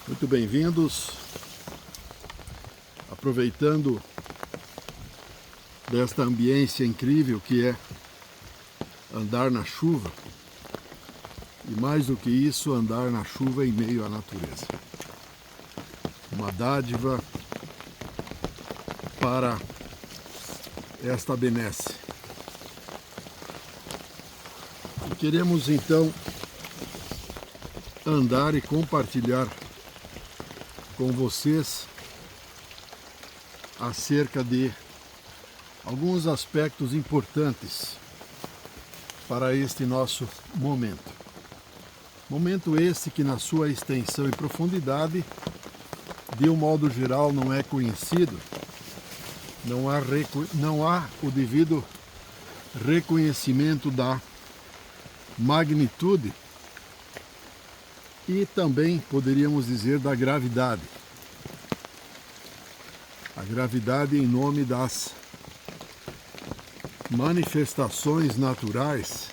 Muito bem-vindos, aproveitando desta ambiência incrível que é andar na chuva, e mais do que isso, andar na chuva em meio à natureza. Uma dádiva para esta benesse. E queremos então andar e compartilhar com vocês acerca de alguns aspectos importantes para este nosso momento. Momento esse que na sua extensão e profundidade, de um modo geral, não é conhecido, não há o devido reconhecimento da magnitude e também poderíamos dizer da gravidade. A gravidade em nome das manifestações naturais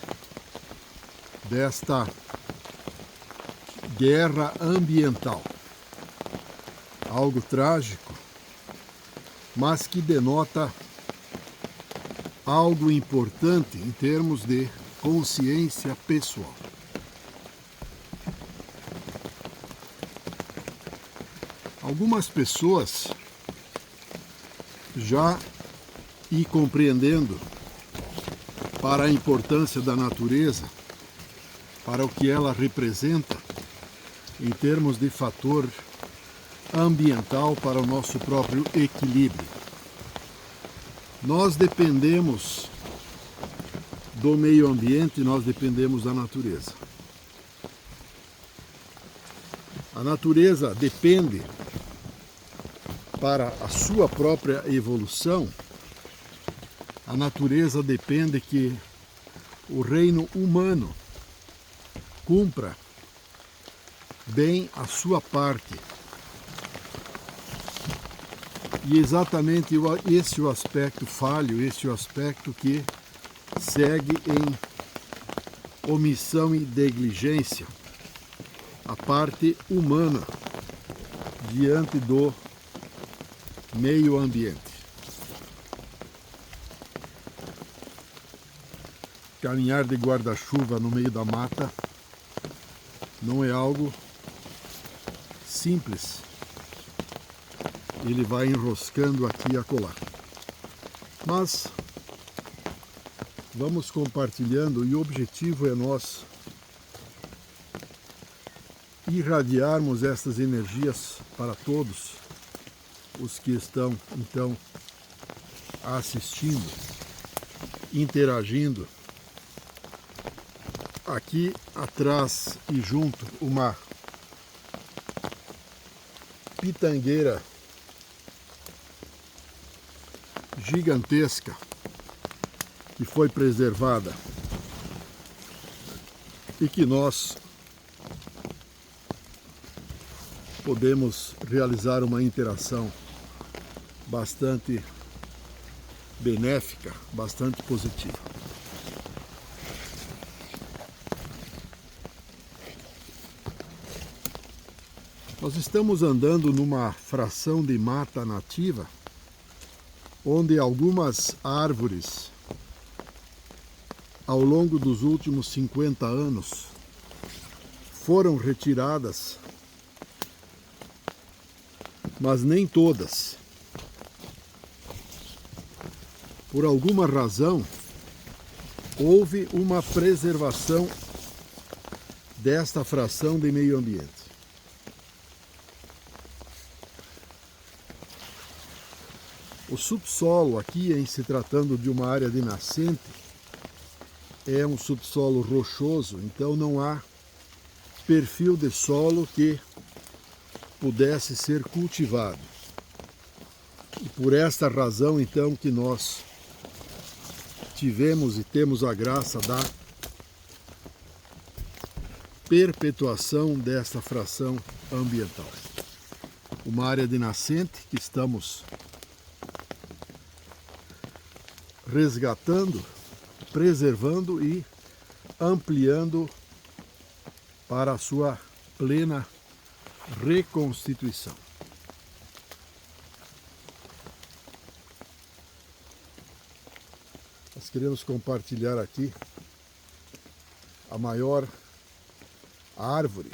desta guerra ambiental. Algo trágico, mas que denota algo importante em termos de consciência pessoal. Algumas pessoas já compreendendo para a importância da natureza, para o que ela representa em termos de fator ambiental para o nosso próprio equilíbrio. Nós dependemos do meio ambiente, nós dependemos da natureza. A natureza depende, para a sua própria evolução, a natureza depende que o reino humano cumpra bem a sua parte. E exatamente esse é o aspecto falho, esse é o aspecto que segue em omissão e negligência a parte humana diante do meio ambiente. Caminhar de guarda-chuva no meio da mata não é algo simples. Ele vai enroscando aqui e acolá. Mas vamos compartilhando, e o objetivo é nós irradiarmos essas energias para todos os que estão, então, assistindo, interagindo. Aqui atrás e junto, uma pitangueira gigantesca que foi preservada e que nós podemos realizar uma interação bastante benéfica, bastante positiva. Nós estamos andando numa fração de mata nativa, onde algumas árvores, ao longo dos últimos 50 anos, foram retiradas, mas nem todas. Por alguma razão, houve uma preservação desta fração de meio ambiente. O subsolo aqui, em se tratando de uma área de nascente, é um subsolo rochoso, então não há perfil de solo que pudesse ser cultivado. E por esta razão, então, que nós tivemos e temos a graça da perpetuação desta fração ambiental. Uma área de nascente que estamos resgatando, preservando e ampliando para a sua plena reconstituição. Nós queremos compartilhar aqui a maior árvore,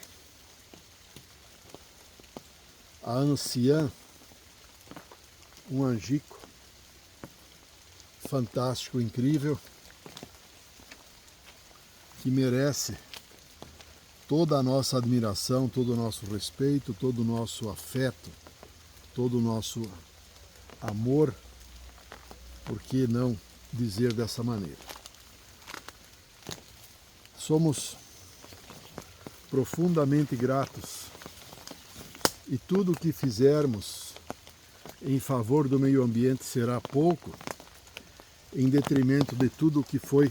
a anciã, um angico fantástico, incrível, que merece toda a nossa admiração, todo o nosso respeito, todo o nosso afeto, todo o nosso amor, por que não dizer dessa maneira? Somos profundamente gratos e tudo o que fizermos em favor do meio ambiente será pouco, em detrimento de tudo o que foi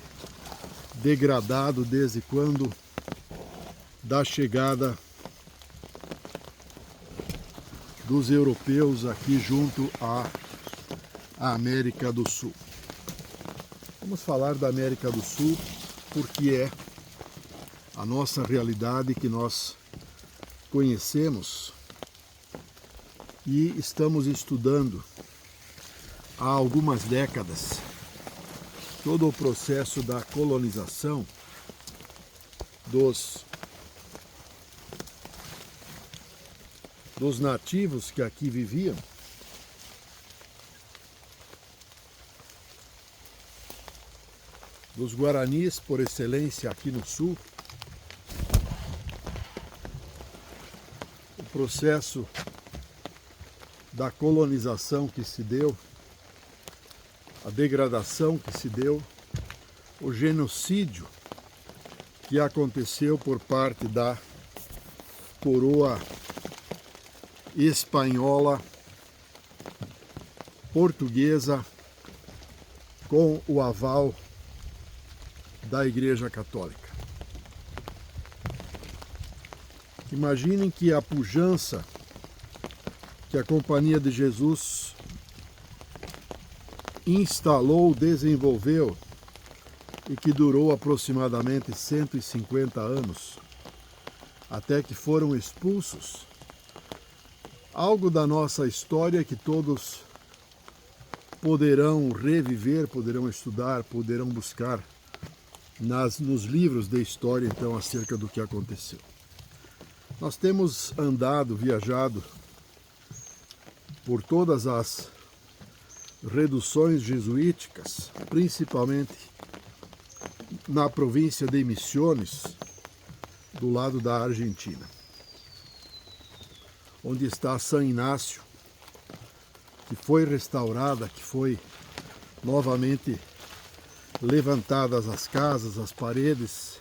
degradado desde quando da chegada dos europeus aqui junto à América do Sul. Vamos falar da América do Sul porque é a nossa realidade que nós conhecemos e estamos estudando há algumas décadas todo o processo da colonização dos nativos que aqui viviam, dos guaranis por excelência aqui no sul, o processo da colonização que se deu, a degradação que se deu, o genocídio que aconteceu por parte da coroa espanhola, portuguesa, com o aval da Igreja Católica. Imaginem que a pujança que a Companhia de Jesus instalou, desenvolveu e que durou aproximadamente 150 anos, até que foram expulsos. Algo da nossa história que todos poderão reviver, poderão estudar, poderão buscar nos livros de história, então, acerca do que aconteceu. Nós temos andado, viajado por todas as reduções jesuíticas, principalmente na província de Misiones, do lado da Argentina, onde está São Inácio, que foi restaurada, que foi novamente levantadas as casas, as paredes.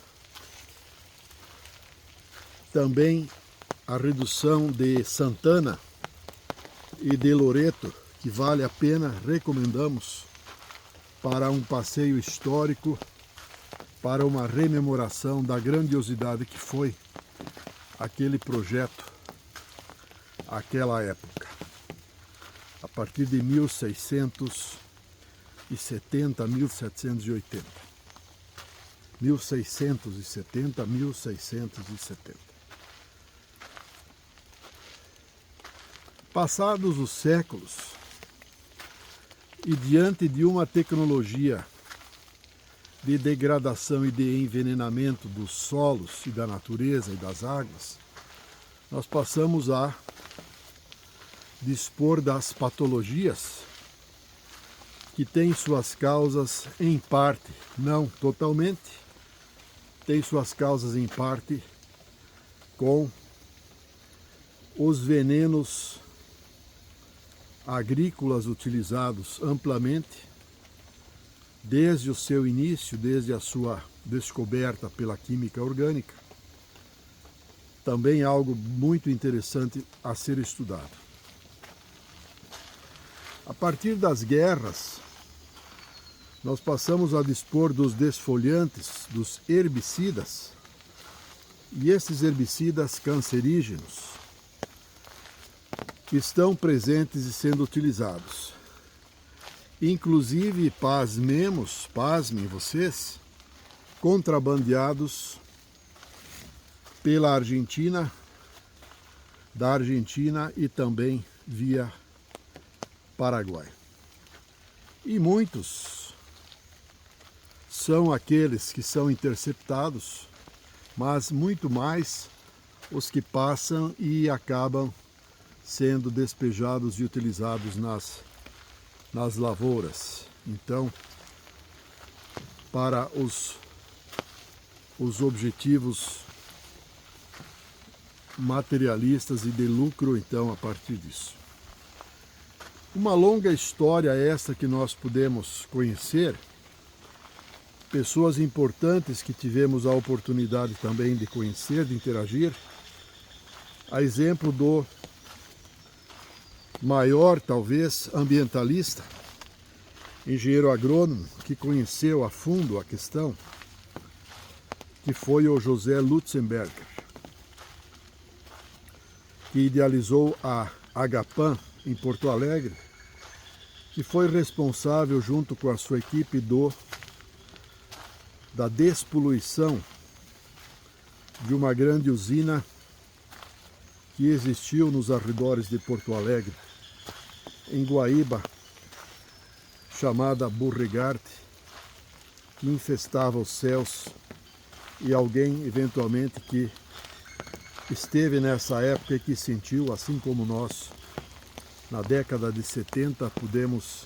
Também a redução de Santana e de Loreto, que vale a pena, recomendamos para um passeio histórico, para uma rememoração da grandiosidade que foi aquele projeto, aquela época. A partir de 1670, 1780. 1670, 1670. Passados os séculos, e diante de uma tecnologia de degradação e de envenenamento dos solos e da natureza e das águas, nós passamos a dispor das patologias que têm suas causas em parte, não totalmente, têm suas causas em parte com os venenos agrícolas utilizados amplamente desde o seu início, desde a sua descoberta pela química orgânica. Também algo muito interessante a ser estudado. A partir das guerras, nós passamos a dispor dos desfoliantes, dos herbicidas, e esses herbicidas cancerígenos estão presentes e sendo utilizados. Inclusive, pasmem vocês, contrabandeados pela Argentina da Argentina e também via Paraguai. E muitos são aqueles que são interceptados, mas muito mais os que passam e acabam sendo despejados e utilizados nas lavouras. Então, para os objetivos materialistas e de lucro, então, a partir disso. Uma longa história esta que nós pudemos conhecer, pessoas importantes que tivemos a oportunidade também de conhecer, de interagir, a exemplo do maior, talvez, ambientalista, engenheiro agrônomo, que conheceu a fundo a questão, que foi o José Lutzenberger, que idealizou a Agapan em Porto Alegre, que foi responsável, junto com a sua equipe, da despoluição de uma grande usina que existiu nos arredores de Porto Alegre, em Guaíba, chamada Burregarte, que infestava os céus, e alguém, eventualmente, que esteve nessa época e que sentiu, assim como nós, na década de 70, pudemos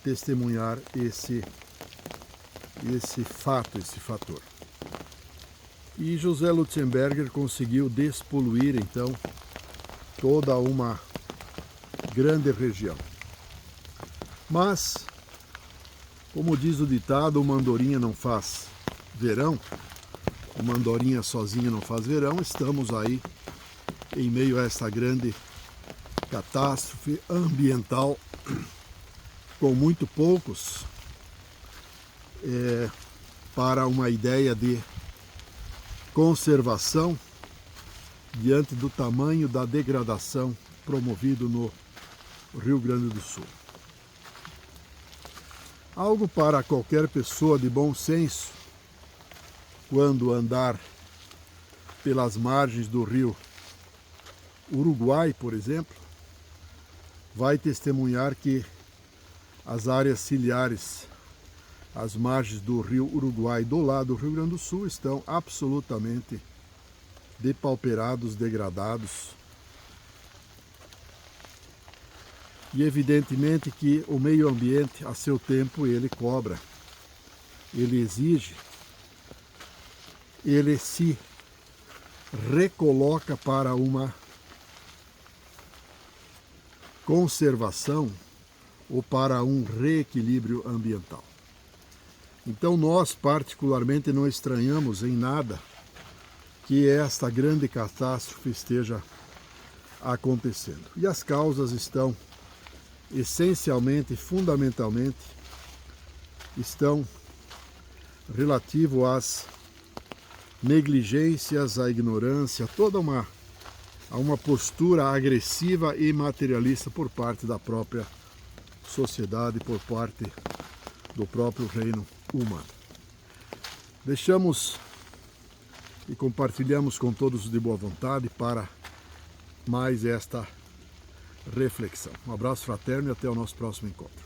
testemunhar esse fator. E José Lutzenberger conseguiu despoluir, então, toda uma grande região. Mas, como diz o ditado, uma andorinha não faz verão, uma andorinha sozinha não faz verão. Estamos aí em meio a essa grande catástrofe ambiental, com muito poucos para uma ideia de conservação diante do tamanho da degradação promovido no Rio Grande do Sul. Algo para qualquer pessoa de bom senso, quando andar pelas margens do rio Uruguai, por exemplo, vai testemunhar que as áreas ciliares, as margens do rio Uruguai do lado do Rio Grande do Sul, estão absolutamente depauperados, degradados. E evidentemente que o meio ambiente, a seu tempo, ele cobra, ele exige, ele se recoloca para uma conservação ou para um reequilíbrio ambiental. Então nós particularmente não estranhamos em nada que esta grande catástrofe esteja acontecendo. E as causas estão essencialmente, fundamentalmente, estão relativo às negligências, à ignorância, toda a uma postura agressiva e materialista por parte da própria sociedade, por parte do próprio reino humano. Deixamos e compartilhamos com todos de boa vontade para mais esta reflexão. Um abraço fraterno e até o nosso próximo encontro.